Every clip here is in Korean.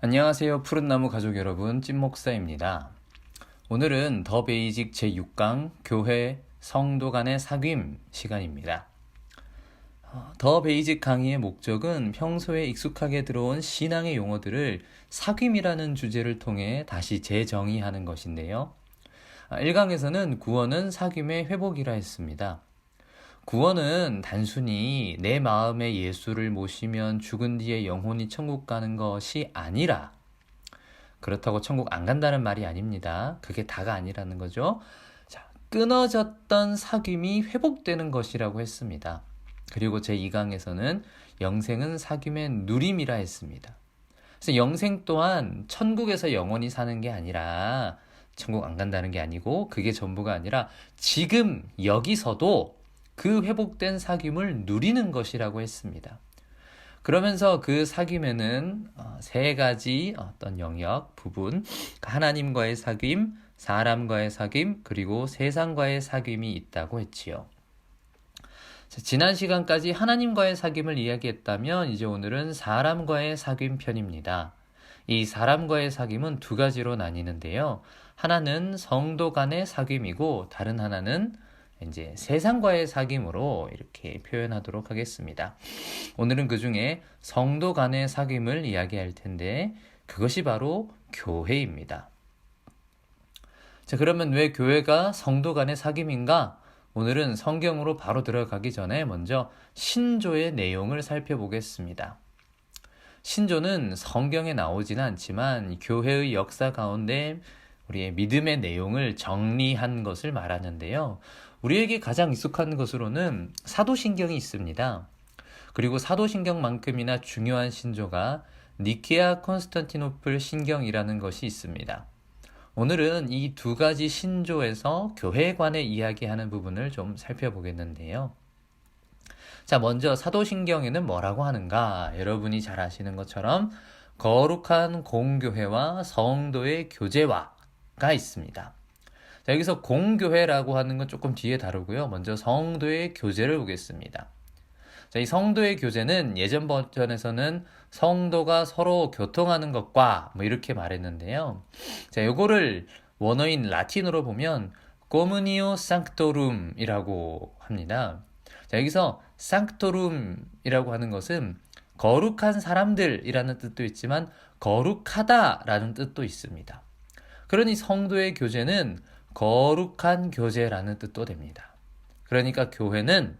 안녕하세요. 푸른나무 가족 여러분, 찐목사입니다. 오늘은 더 베이직 제6강 교회 성도 간의 사귐 시간입니다. 더 베이직 강의의 목적은 평소에 익숙하게 들어온 신앙의 용어들을 사귐이라는 주제를 통해 다시 재정의하는 것인데요. 1강에서는 구원은 사귐의 회복이라 했습니다. 구원은 단순히 내 마음에 예수를 모시면 죽은 뒤에 영혼이 천국 가는 것이 아니라, 그렇다고 천국 안 간다는 말이 아닙니다. 그게 다가 아니라는 거죠. 자, 끊어졌던 사귐이 회복되는 것이라고 했습니다. 그리고 제2강에서는 영생은 사귐의 누림이라 했습니다. 그래서 영생 또한 천국에서 영원히 사는 게 아니라, 천국 안 간다는 게 아니고 그게 전부가 아니라 지금 여기서도 그 회복된 사귐을 누리는 것이라고 했습니다. 그러면서 그 사귐에는 세 가지 어떤 영역, 부분, 하나님과의 사귐, 사람과의 사귐, 그리고 세상과의 사귐이 있다고 했지요. 자, 지난 시간까지 하나님과의 사귐을 이야기했다면 이제 오늘은 사람과의 사귐 편입니다. 이 사람과의 사귐은 두 가지로 나뉘는데요. 하나는 성도 간의 사귐이고 다른 하나는 이제 세상과의 사귐으로 이렇게 표현하도록 하겠습니다. 오늘은 그 중에 성도 간의 사귐을 이야기할 텐데 그것이 바로 교회입니다. 자, 그러면 왜 교회가 성도 간의 사귐인가? 오늘은 성경으로 바로 들어가기 전에 먼저 신조의 내용을 살펴보겠습니다. 신조는 성경에 나오지는 않지만 교회의 역사 가운데 우리의 믿음의 내용을 정리한 것을 말하는데요. 우리에게 가장 익숙한 것으로는 사도신경이 있습니다. 그리고 사도신경만큼이나 중요한 신조가 니케아 콘스탄티노플 신경이라는 것이 있습니다. 오늘은 이 두 가지 신조에서 교회에 관해 이야기하는 부분을 좀 살펴보겠는데요. 자, 먼저 사도신경에는 뭐라고 하는가? 여러분이 잘 아시는 것처럼 거룩한 공교회와 성도의 교제화가 있습니다. 자, 여기서 공교회라고 하는 건 조금 뒤에 다루고요. 먼저 성도의 교제를 보겠습니다. 자, 이 성도의 교제는 예전 버전에서는 성도가 서로 교통하는 것과 이렇게 말했는데요. 자, 요거를 원어인 라틴어로 보면 communio sanctorum이라고 합니다. 자, 여기서 sanctorum이라고 하는 것은 거룩한 사람들이라는 뜻도 있지만 거룩하다라는 뜻도 있습니다. 그러니 성도의 교제는 거룩한 교제라는 뜻도 됩니다. 그러니까 교회는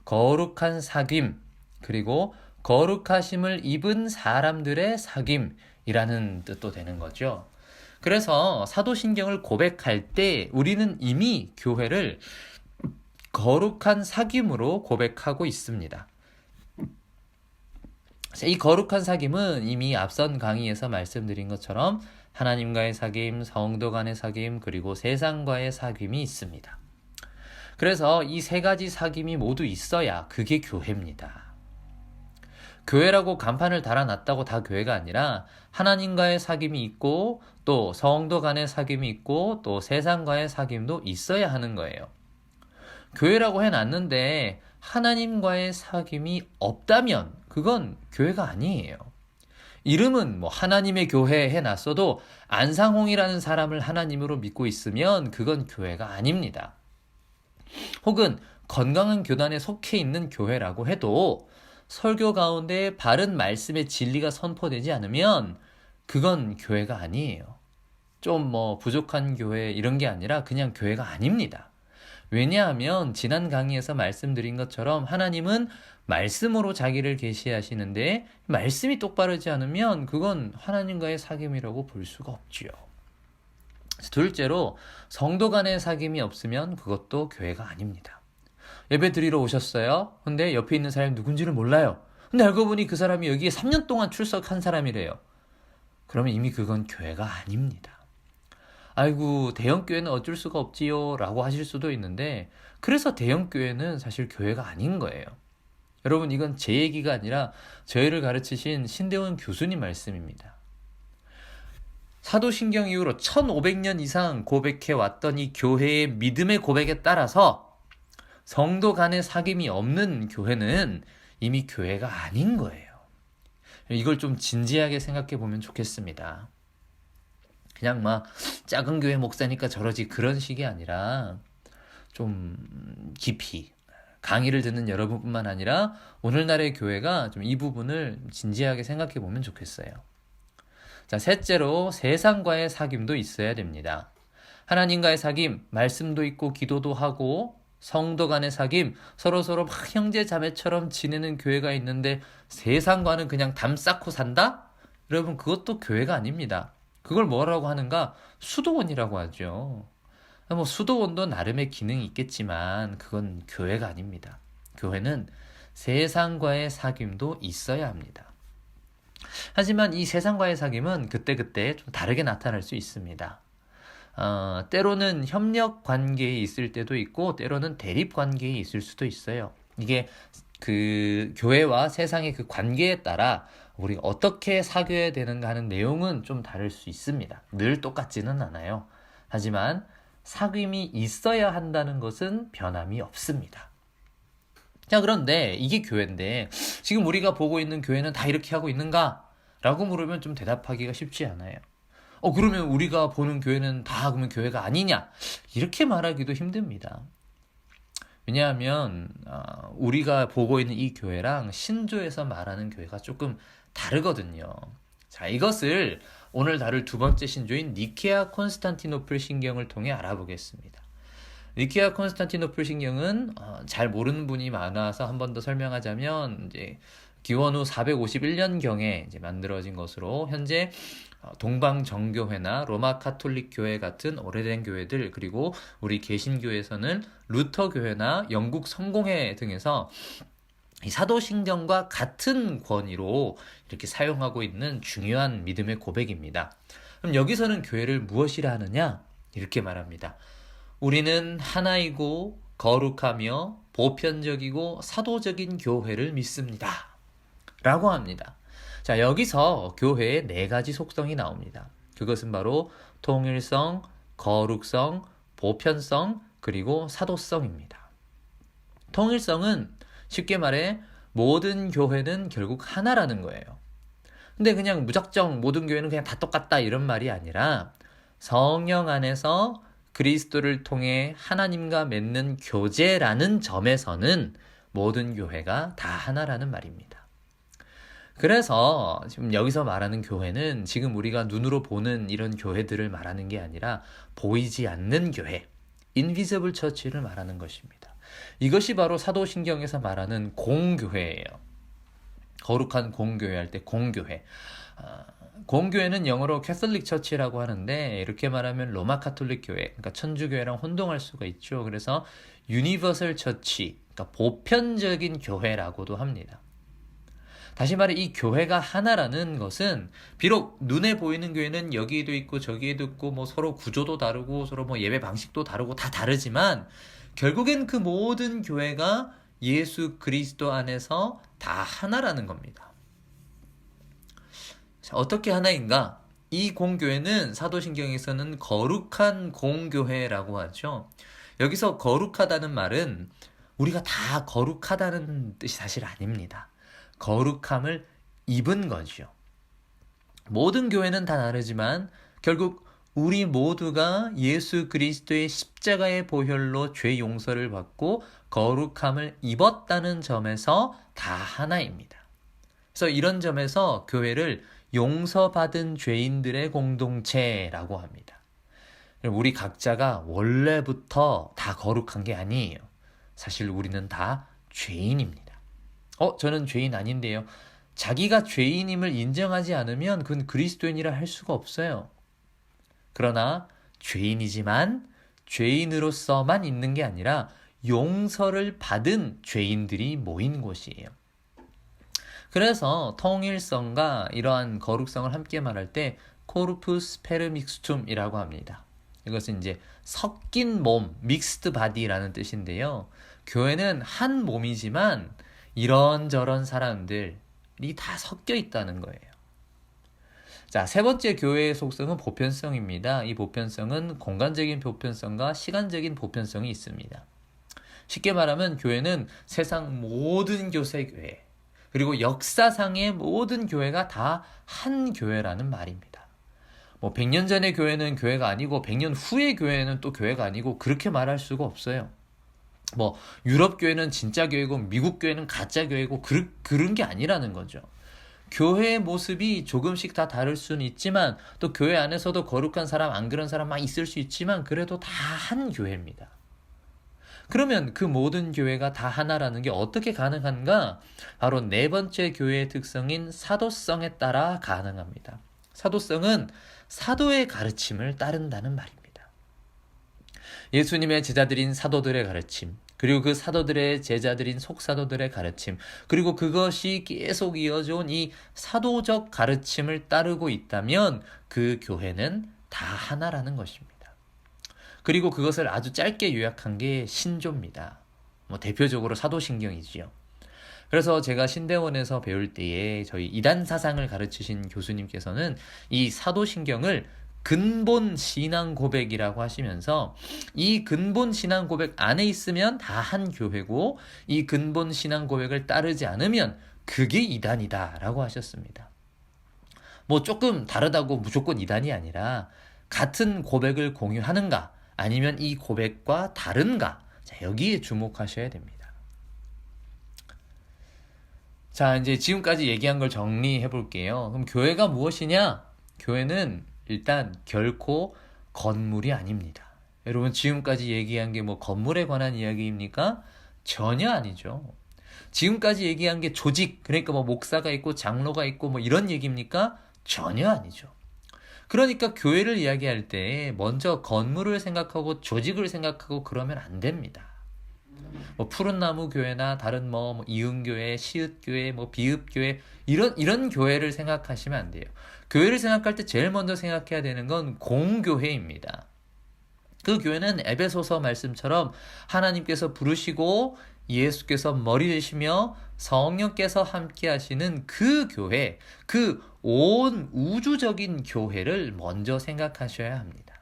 거룩한 사귐, 그리고 거룩하심을 입은 사람들의 사귐이라는 뜻도 되는 거죠. 그래서 사도신경을 고백할 때 우리는 이미 교회를 거룩한 사귐으로 고백하고 있습니다. 이 거룩한 사귐은 이미 앞선 강의에서 말씀드린 것처럼 하나님과의 사귐, 성도 간의 사귐, 그리고 세상과의 사귐이 있습니다. 그래서 이 세 가지 사귐이 모두 있어야 그게 교회입니다. 교회라고 간판을 달아놨다고 다 교회가 아니라 하나님과의 사귐이 있고 또 성도 간의 사귐이 있고 또 세상과의 사귐도 있어야 하는 거예요. 교회라고 해놨는데 하나님과의 사귐이 없다면 그건 교회가 아니에요. 이름은 하나님의 교회 해놨어도 안상홍이라는 사람을 하나님으로 믿고 있으면 그건 교회가 아닙니다. 혹은 건강한 교단에 속해 있는 교회라고 해도 설교 가운데 바른 말씀의 진리가 선포되지 않으면 그건 교회가 아니에요. 좀 부족한 교회 이런 게 아니라 그냥 교회가 아닙니다. 왜냐하면 지난 강의에서 말씀드린 것처럼 하나님은 말씀으로 자기를 계시하시는데 말씀이 똑바르지 않으면 그건 하나님과의 사귐이라고 볼 수가 없지요. 둘째로 성도 간의 사귐이 없으면 그것도 교회가 아닙니다. 예배 드리러 오셨어요. 근데 옆에 있는 사람이 누군지를 몰라요. 근데 알고 보니 그 사람이 여기에 3년 동안 출석한 사람이래요. 그러면 이미 그건 교회가 아닙니다. 아이고, 대형교회는 어쩔 수가 없지요 라고 하실 수도 있는데 그래서 대형교회는 사실 교회가 아닌 거예요. 여러분, 이건 제 얘기가 아니라 저희를 가르치신 신대원 교수님 말씀입니다. 사도신경 이후로 1500년 이상 고백해왔던 이 교회의 믿음의 고백에 따라서 성도 간의 사귐이 없는 교회는 이미 교회가 아닌 거예요. 이걸 좀 진지하게 생각해 보면 좋겠습니다. 그냥 막 작은 교회 목사니까 저러지 그런 식이 아니라 좀 깊이 강의를 듣는 여러분뿐만 아니라 오늘날의 교회가 좀 이 부분을 진지하게 생각해 보면 좋겠어요. 자, 셋째로 세상과의 사귐도 있어야 됩니다. 하나님과의 사귐, 말씀도 있고 기도도 하고 성도 간의 사귐, 서로서로 막 형제 자매처럼 지내는 교회가 있는데 세상과는 그냥 담 쌓고 산다? 여러분, 그것도 교회가 아닙니다. 그걸 뭐라고 하는가? 수도원이라고 하죠. 뭐 수도원도 나름의 기능이 있겠지만 그건 교회가 아닙니다. 교회는 세상과의 사귐도 있어야 합니다. 하지만 이 세상과의 사귐은 그때그때 좀 다르게 나타날 수 있습니다. 때로는 협력 관계에 있을 때도 있고 때로는 대립 관계에 있을 수도 있어요. 이게 그 교회와 세상의 그 관계에 따라 우리가 어떻게 사귀어야 되는가 하는 내용은 좀 다를 수 있습니다. 늘 똑같지는 않아요. 하지만 사귐이 있어야 한다는 것은 변함이 없습니다. 자, 그런데 이게 교회인데 지금 우리가 보고 있는 교회는 다 이렇게 하고 있는가? 라고 물으면 좀 대답하기가 쉽지 않아요. 그러면 우리가 보는 교회는 다 그러면 교회가 아니냐? 이렇게 말하기도 힘듭니다. 왜냐하면 우리가 보고 있는 이 교회랑 신조에서 말하는 교회가 조금 다르거든요. 자, 이것을 오늘 다룰 두 번째 신조인 니케아 콘스탄티노플 신경을 통해 알아보겠습니다. 니케아 콘스탄티노플 신경은 잘 모르는 분이 많아서 한 번 더 설명하자면 이제 기원 후 451년경에 이제 만들어진 것으로 현재 동방정교회나 로마 카톨릭 교회 같은 오래된 교회들, 그리고 우리 개신교에서는 루터 교회나 영국 성공회 등에서 이 사도신경과 같은 권위로 이렇게 사용하고 있는 중요한 믿음의 고백입니다. 그럼 여기서는 교회를 무엇이라 하느냐? 이렇게 말합니다. 우리는 하나이고 거룩하며 보편적이고 사도적인 교회를 믿습니다. 라고 합니다. 자, 여기서 교회의 네 가지 속성이 나옵니다. 그것은 바로 통일성, 거룩성, 보편성, 그리고 사도성입니다. 통일성은 쉽게 말해 모든 교회는 결국 하나라는 거예요. 근데 그냥 무작정 모든 교회는 그냥 다 똑같다 이런 말이 아니라 성령 안에서 그리스도를 통해 하나님과 맺는 교제라는 점에서는 모든 교회가 다 하나라는 말입니다. 그래서 지금 여기서 말하는 교회는 지금 우리가 눈으로 보는 이런 교회들을 말하는 게 아니라 보이지 않는 교회, 인비저블 처치를 말하는 것입니다. 이것이 바로 사도신경에서 말하는 공교회예요. 거룩한 공교회 할 때 공교회. 공교회는 영어로 캐톨릭 처치라고 하는데 이렇게 말하면 로마 카톨릭 교회, 그러니까 천주교회랑 혼동할 수가 있죠. 그래서 유니버설 처치, 그러니까 보편적인 교회라고도 합니다. 다시 말해 이 교회가 하나라는 것은 비록 눈에 보이는 교회는 여기에도 있고 저기에도 있고 뭐 서로 구조도 다르고 서로 뭐 예배 방식도 다르고 다 다르지만 결국엔 그 모든 교회가 예수 그리스도 안에서 다 하나라는 겁니다. 자, 어떻게 하나인가? 이 공교회는 사도신경에서는 거룩한 공교회라고 하죠. 여기서 거룩하다는 말은 우리가 다 거룩하다는 뜻이 사실 아닙니다. 거룩함을 입은 거죠. 모든 교회는 다 다르지만 결국 우리 모두가 예수 그리스도의 십자가의 보혈로 죄 용서를 받고 거룩함을 입었다는 점에서 다 하나입니다. 그래서 이런 점에서 교회를 용서받은 죄인들의 공동체라고 합니다. 우리 각자가 원래부터 다 거룩한 게 아니에요. 사실 우리는 다 죄인입니다. 저는 죄인 아닌데요. 자기가 죄인임을 인정하지 않으면 그건 그리스도인이라 할 수가 없어요. 그러나 죄인이지만 죄인으로서만 있는 게 아니라 용서를 받은 죄인들이 모인 곳이에요. 그래서 통일성과 이러한 거룩성을 함께 말할 때 코르푸스 페르믹스툼이라고 합니다. 이것은 이제 섞인 몸, 믹스드 바디라는 뜻인데요. 교회는 한 몸이지만 이런저런 사람들이 다 섞여 있다는 거예요. 자, 세 번째 교회의 속성은 보편성입니다. 이 보편성은 공간적인 보편성과 시간적인 보편성이 있습니다. 쉽게 말하면 교회는 세상 모든 교회, 그리고 역사상의 모든 교회가 다 한 교회라는 말입니다. 뭐 100년 전의 교회는 교회가 아니고 100년 후의 교회는 또 교회가 아니고 그렇게 말할 수가 없어요. 뭐 유럽 교회는 진짜 교회고 미국 교회는 가짜 교회고 그런 게 아니라는 거죠. 교회의 모습이 조금씩 다 다를 수는 있지만 또 교회 안에서도 거룩한 사람 안 그런 사람 막 있을 수 있지만 그래도 다 한 교회입니다. 그러면 그 모든 교회가 다 하나라는 게 어떻게 가능한가? 바로 네 번째 교회의 특성인 사도성에 따라 가능합니다. 사도성은 사도의 가르침을 따른다는 말입니다. 예수님의 제자들인 사도들의 가르침, 그리고 그 사도들의 제자들인 속사도들의 가르침, 그리고 그것이 계속 이어져온 이 사도적 가르침을 따르고 있다면 그 교회는 다 하나라는 것입니다. 그리고 그것을 아주 짧게 요약한 게 신조입니다. 뭐 대표적으로 사도신경이지요. 그래서 제가 신대원에서 배울 때에 저희 이단 사상을 가르치신 교수님께서는 이 사도신경을 근본 신앙 고백이라고 하시면서 이 근본 신앙 고백 안에 있으면 다 한 교회고 이 근본 신앙 고백을 따르지 않으면 그게 이단이다라고 하셨습니다. 뭐 조금 다르다고 무조건 이단이 아니라 같은 고백을 공유하는가 아니면 이 고백과 다른가? 자, 여기에 주목하셔야 됩니다. 자, 이제 지금까지 얘기한 걸 정리해 볼게요. 그럼 교회가 무엇이냐? 교회는 일단 결코 건물이 아닙니다. 여러분 지금까지 얘기한 게 뭐 건물에 관한 이야기입니까? 전혀 아니죠. 지금까지 얘기한 게 조직, 그러니까 뭐 목사가 있고 장로가 있고 뭐 이런 얘기입니까? 전혀 아니죠. 그러니까 교회를 이야기할 때 먼저 건물을 생각하고 조직을 생각하고 그러면 안 됩니다. 뭐 푸른 나무 교회나 다른 뭐 이은교회, 시읒교회, 뭐 비읍교회 이런 교회를 생각하시면 안 돼요. 교회를 생각할 때 제일 먼저 생각해야 되는 건 공교회입니다. 그 교회는 에베소서 말씀처럼 하나님께서 부르시고 예수께서 머리 되시며 성령께서 함께 하시는 그 교회, 그 온 우주적인 교회를 먼저 생각하셔야 합니다.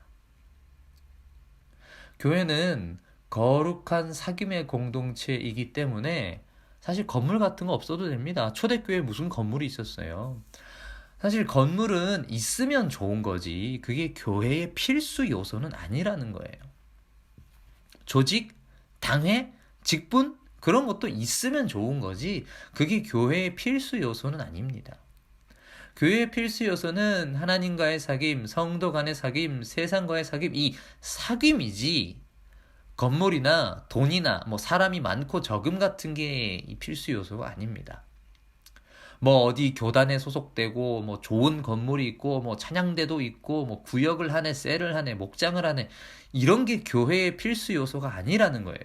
교회는 거룩한 사귐의 공동체이기 때문에 사실 건물 같은 거 없어도 됩니다. 초대교회에 무슨 건물이 있었어요. 사실 건물은 있으면 좋은 거지 그게 교회의 필수 요소는 아니라는 거예요. 조직, 당회, 직분 그런 것도 있으면 좋은 거지 그게 교회의 필수 요소는 아닙니다. 교회의 필수 요소는 하나님과의 사귐, 성도 간의 사귐, 세상과의 사귐 이 사귐이지 건물이나 돈이나 뭐 사람이 많고 적음 같은 게 필수 요소가 아닙니다. 뭐 어디 교단에 소속되고 뭐 좋은 건물이 있고 뭐 찬양대도 있고 뭐 구역을 하네 셀을 하네 목장을 하네 이런 게 교회의 필수 요소가 아니라는 거예요.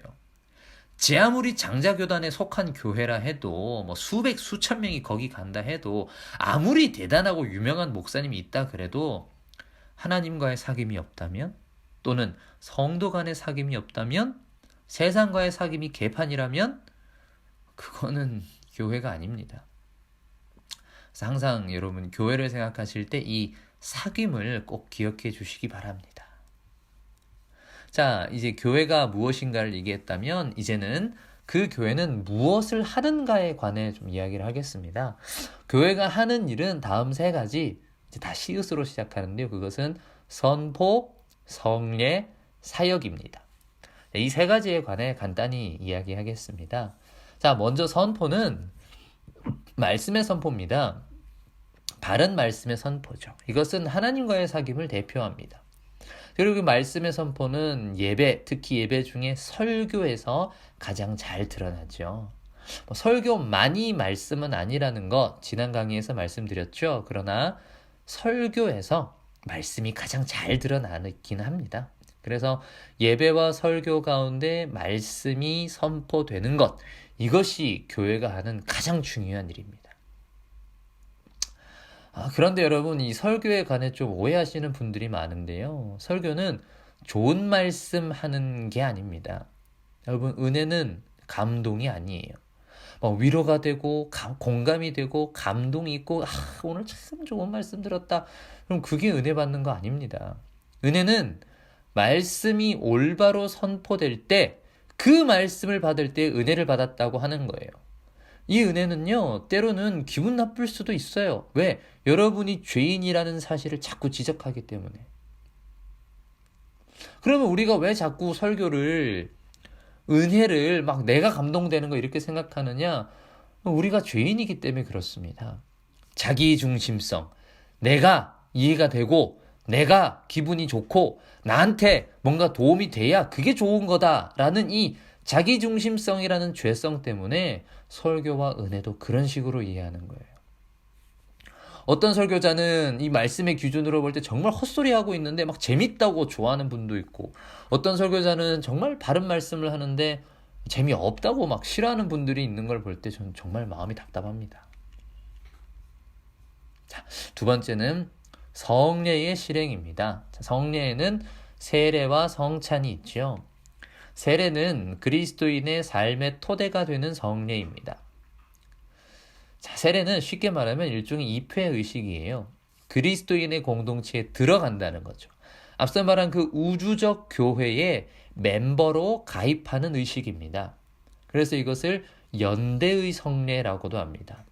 제 아무리 장자교단에 속한 교회라 해도 뭐 수백 수천 명이 거기 간다 해도 아무리 대단하고 유명한 목사님이 있다 그래도 하나님과의 사귐이 없다면 또는 성도 간의 사귐이 없다면 세상과의 사귐이 개판이라면 그거는 교회가 아닙니다. 그래서 항상 여러분 교회를 생각하실 때 이 사귐을 꼭 기억해 주시기 바랍니다. 자, 이제 교회가 무엇인가를 얘기했다면 이제는 그 교회는 무엇을 하는가에 관해 좀 이야기를 하겠습니다. 교회가 하는 일은 다음 세 가지 이제 다 시읒으로 시작하는데요. 그것은 선포, 성례, 사역입니다. 이 세 가지에 관해 간단히 이야기하겠습니다. 자, 먼저 선포는 말씀의 선포입니다. 바른 말씀의 선포죠. 이것은 하나님과의 사귐을 대표합니다. 그리고 그 말씀의 선포는 예배, 특히 예배 중에 설교에서 가장 잘 드러나죠. 설교만이 말씀은 아니라는 것 지난 강의에서 말씀드렸죠. 그러나 설교에서 말씀이 가장 잘 드러나긴 합니다. 그래서 예배와 설교 가운데 말씀이 선포되는 것 이것이 교회가 하는 가장 중요한 일입니다. 그런데 여러분 이 설교에 관해 좀 오해하시는 분들이 많은데요. 설교는 좋은 말씀 하는 게 아닙니다. 여러분 은혜는 감동이 아니에요. 위로가 되고 공감이 되고 감동이 있고 오늘 참 좋은 말씀 들었다. 그럼 그게 은혜 받는 거 아닙니다. 은혜는 말씀이 올바로 선포될 때 그 말씀을 받을 때 은혜를 받았다고 하는 거예요. 이 은혜는요, 때로는 기분 나쁠 수도 있어요. 왜? 여러분이 죄인이라는 사실을 자꾸 지적하기 때문에. 그러면 우리가 왜 자꾸 설교를, 은혜를 막 내가 감동되는 거 이렇게 생각하느냐? 우리가 죄인이기 때문에 그렇습니다. 자기 중심성. 내가 이해가 되고, 내가 기분이 좋고, 나한테 뭔가 도움이 돼야 그게 좋은 거다라는 이 자기중심성이라는 죄성 때문에 설교와 은혜도 그런 식으로 이해하는 거예요. 어떤 설교자는 이 말씀의 기준으로 볼 때 정말 헛소리하고 있는데 막 재밌다고 좋아하는 분도 있고, 어떤 설교자는 정말 바른 말씀을 하는데 재미없다고 막 싫어하는 분들이 있는 걸 볼 때 저는 정말 마음이 답답합니다. 자, 두 번째는 성례의 실행입니다. 자, 성례에는 세례와 성찬이 있죠. 세례는 그리스도인의 삶의 토대가 되는 성례입니다. 자, 세례는 쉽게 말하면 일종의 입회 의식이에요. 그리스도인의 공동체에 들어간다는 거죠. 앞서 말한 그 우주적 교회의 멤버로 가입하는 의식입니다. 그래서 이것을 연대의 성례라고도 합니다.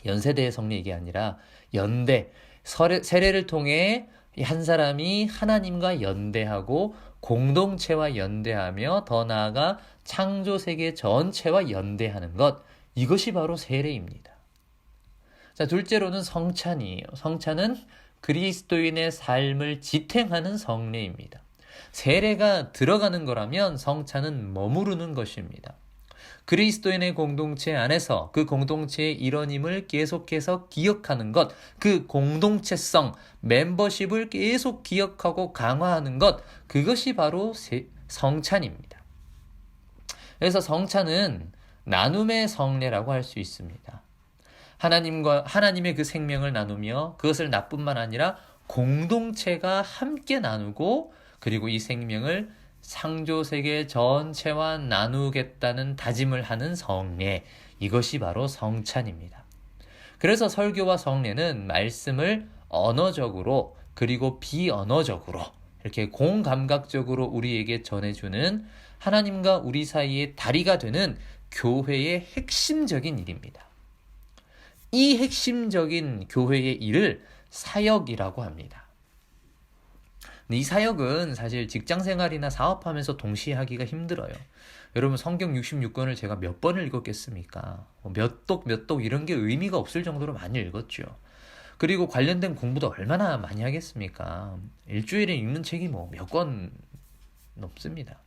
연세대의 성례 이게 아니라 연대, 세례를 통해 한 사람이 하나님과 연대하고 공동체와 연대하며 더 나아가 창조세계 전체와 연대하는 것, 이것이 바로 세례입니다. 자, 둘째로는 성찬이에요. 성찬은 그리스도인의 삶을 지탱하는 성례입니다. 세례가 들어가는 거라면 성찬은 머무르는 것입니다. 그리스도인의 공동체 안에서 그 공동체의 일원임을 계속해서 기억하는 것, 그 공동체성, 멤버십을 계속 기억하고 강화하는 것, 그것이 바로 성찬입니다. 그래서 성찬은 나눔의 성례라고 할 수 있습니다. 하나님의 그 생명을 나누며 그것을 나뿐만 아니라 공동체가 함께 나누고, 그리고 이 생명을 창조세계 전체와 나누겠다는 다짐을 하는 성례, 이것이 바로 성찬입니다. 그래서 설교와 성례는 말씀을 언어적으로 그리고 비언어적으로 이렇게 공감각적으로 우리에게 전해주는, 하나님과 우리 사이의 다리가 되는 교회의 핵심적인 일입니다. 이 핵심적인 교회의 일을 사역이라고 합니다. 이 사역은 사실 직장생활이나 사업하면서 동시에 하기가 힘들어요. 여러분, 성경 66권을 제가 몇 번을 읽었겠습니까? 몇 독 이런 게 의미가 없을 정도로 많이 읽었죠. 그리고 관련된 공부도 얼마나 많이 하겠습니까? 일주일에 읽는 책이 몇 권 넘습니다.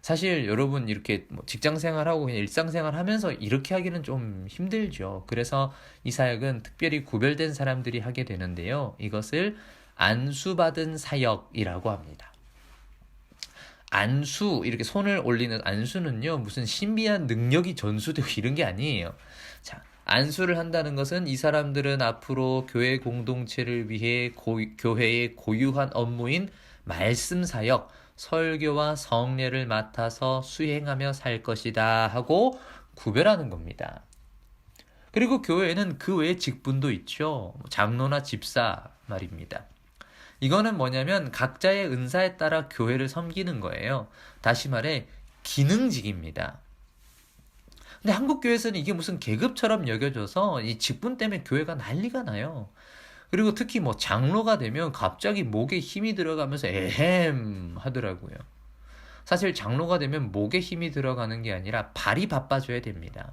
사실 여러분, 이렇게 직장생활하고 그냥 일상생활 하면서 이렇게 하기는 좀 힘들죠. 그래서 이 사역은 특별히 구별된 사람들이 하게 되는데요. 이것을 안수받은 사역이라고 합니다. 안수, 이렇게 손을 올리는 안수는요, 무슨 신비한 능력이 전수되고 이런 게 아니에요. 자, 안수를 한다는 것은 이 사람들은 앞으로 교회 공동체를 위해 교회의 고유한 업무인 말씀 사역, 설교와 성례를 맡아서 수행하며 살 것이다 하고 구별하는 겁니다. 그리고 교회에는 그 외에 직분도 있죠. 장로나 집사 말입니다. 이거는 뭐냐면 각자의 은사에 따라 교회를 섬기는 거예요. 다시 말해 기능직입니다. 근데 한국 교회에서는 이게 무슨 계급처럼 여겨져서 이 직분 때문에 교회가 난리가 나요. 그리고 특히 장로가 되면 갑자기 목에 힘이 들어가면서 에헴 하더라고요. 사실 장로가 되면 목에 힘이 들어가는 게 아니라 발이 바빠져야 됩니다.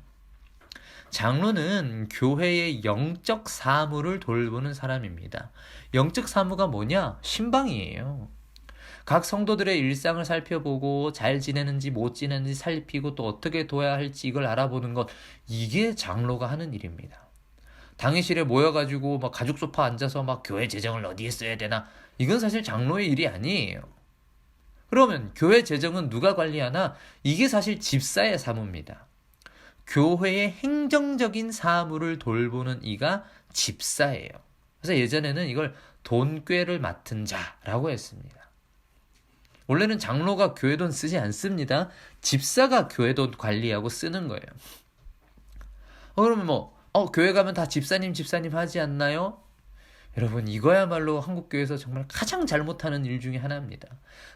장로는 교회의 영적 사무를 돌보는 사람입니다. 영적 사무가 뭐냐? 신방이에요. 각 성도들의 일상을 살펴보고 잘 지내는지 못 지내는지 살피고 또 어떻게 둬야 할지 이걸 알아보는 것, 이게 장로가 하는 일입니다. 당회실에 모여가지고 가죽 소파 앉아서 교회 재정을 어디에 써야 되나, 이건 사실 장로의 일이 아니에요. 그러면 교회 재정은 누가 관리하나? 이게 사실 집사의 사무입니다. 교회의 행정적인 사무를 돌보는 이가 집사예요. 그래서 예전에는 이걸 돈꾀를 맡은 자라고 했습니다. 원래는 장로가 교회 돈 쓰지 않습니다. 집사가 교회 돈 관리하고 쓰는 거예요. 그러면 교회 가면 다 집사님 하지 않나요? 여러분, 이거야말로 한국교회에서 정말 가장 잘못하는 일 중에 하나입니다.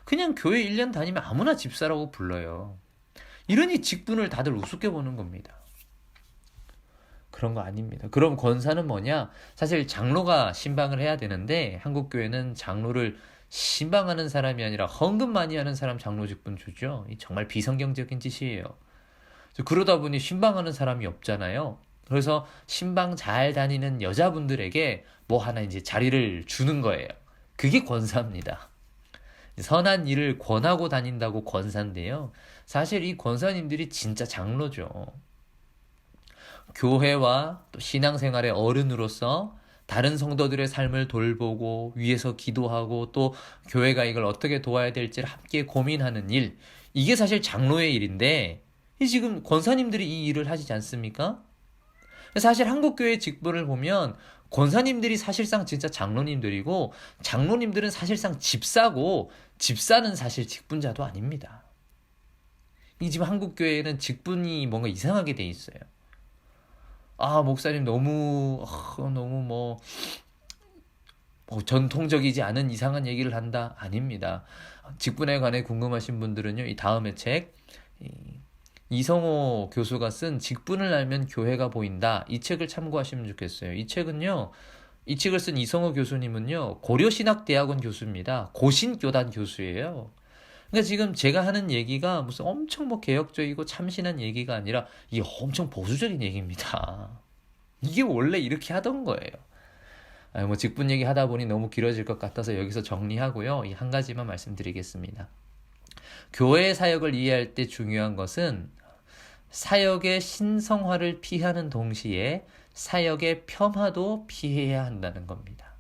그냥 교회 1년 다니면 아무나 집사라고 불러요. 이러니 직분을 다들 우습게 보는 겁니다. 그런 거 아닙니다. 그럼 권사는 뭐냐? 사실 장로가 신방을 해야 되는데 한국 교회는 장로를 신방하는 사람이 아니라 헌금 많이 하는 사람 장로 직분 주죠. 이 정말 비성경적인 짓이에요. 그러다 보니 신방하는 사람이 없잖아요. 그래서 신방 잘 다니는 여자분들에게 뭐 하나 이제 자리를 주는 거예요. 그게 권사입니다. 선한 일을 권하고 다닌다고 권사인데요. 사실 이 권사님들이 진짜 장로죠. 교회와 또 신앙생활의 어른으로서 다른 성도들의 삶을 돌보고 위에서 기도하고 또 교회가 이걸 어떻게 도와야 될지를 함께 고민하는 일, 이게 사실 장로의 일인데 지금 권사님들이 이 일을 하시지 않습니까? 사실 한국교회 직분을 보면 권사님들이 사실상 진짜 장로님들이고 장로님들은 사실상 집사고 집사는 사실 직분자도 아닙니다. 이 지금 한국교회에는 직분이 뭔가 이상하게 돼 있어요. 목사님 너무 전통적이지 않은 이상한 얘기를 한다. 아닙니다. 직분에 관해 궁금하신 분들은요, 이 다음의 책, 이성호 교수가 쓴 직분을 알면 교회가 보인다. 이 책을 참고하시면 좋겠어요. 이 책을 쓴 이성호 교수님은요, 고려신학대학원 교수입니다. 고신교단 교수예요. 그러니까 지금 제가 하는 얘기가 무슨 엄청 개혁적이고 참신한 얘기가 아니라 이게 엄청 보수적인 얘기입니다. 이게 원래 이렇게 하던 거예요. 직분 얘기 하다 보니 너무 길어질 것 같아서 여기서 정리하고요. 이 한 가지만 말씀드리겠습니다. 교회의 사역을 이해할 때 중요한 것은 사역의 신성화를 피하는 동시에 사역의 폄하도 피해야 한다는 겁니다.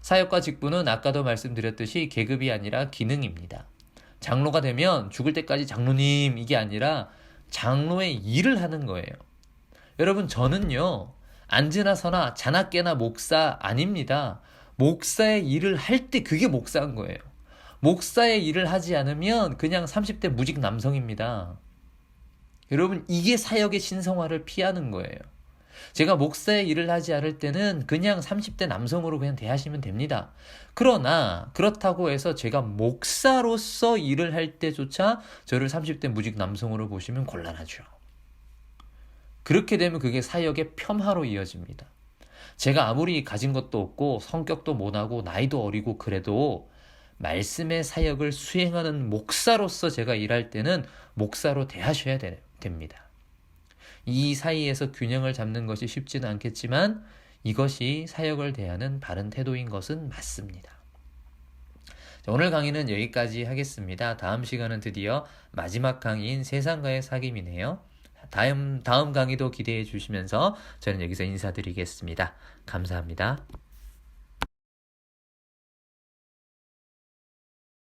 사역과 직분은 아까도 말씀드렸듯이 계급이 아니라 기능입니다. 장로가 되면 죽을 때까지 장로님 이게 아니라 장로의 일을 하는 거예요. 여러분, 저는요, 앉으나 서나 자나 깨나 목사 아닙니다. 목사의 일을 할 때 그게 목사인 거예요. 목사의 일을 하지 않으면 그냥 30대 무직 남성입니다. 여러분, 이게 사역의 신성화를 피하는 거예요. 제가 목사의 일을 하지 않을 때는 그냥 30대 남성으로 그냥 대하시면 됩니다. 그러나 그렇다고 해서 제가 목사로서 일을 할 때조차 저를 30대 무직 남성으로 보시면 곤란하죠. 그렇게 되면 그게 사역의 폄하로 이어집니다. 제가 아무리 가진 것도 없고 성격도 못하고 나이도 어리고 그래도 말씀의 사역을 수행하는 목사로서 제가 일할 때는 목사로 대하셔야 됩니다. 이 사이에서 균형을 잡는 것이 쉽지는 않겠지만 이것이 사역을 대하는 바른 태도인 것은 맞습니다. 오늘 강의는 여기까지 하겠습니다. 다음 시간은 드디어 마지막 강의인 세상과의 사귐이네요. 다음 강의도 기대해 주시면서 저는 여기서 인사드리겠습니다. 감사합니다.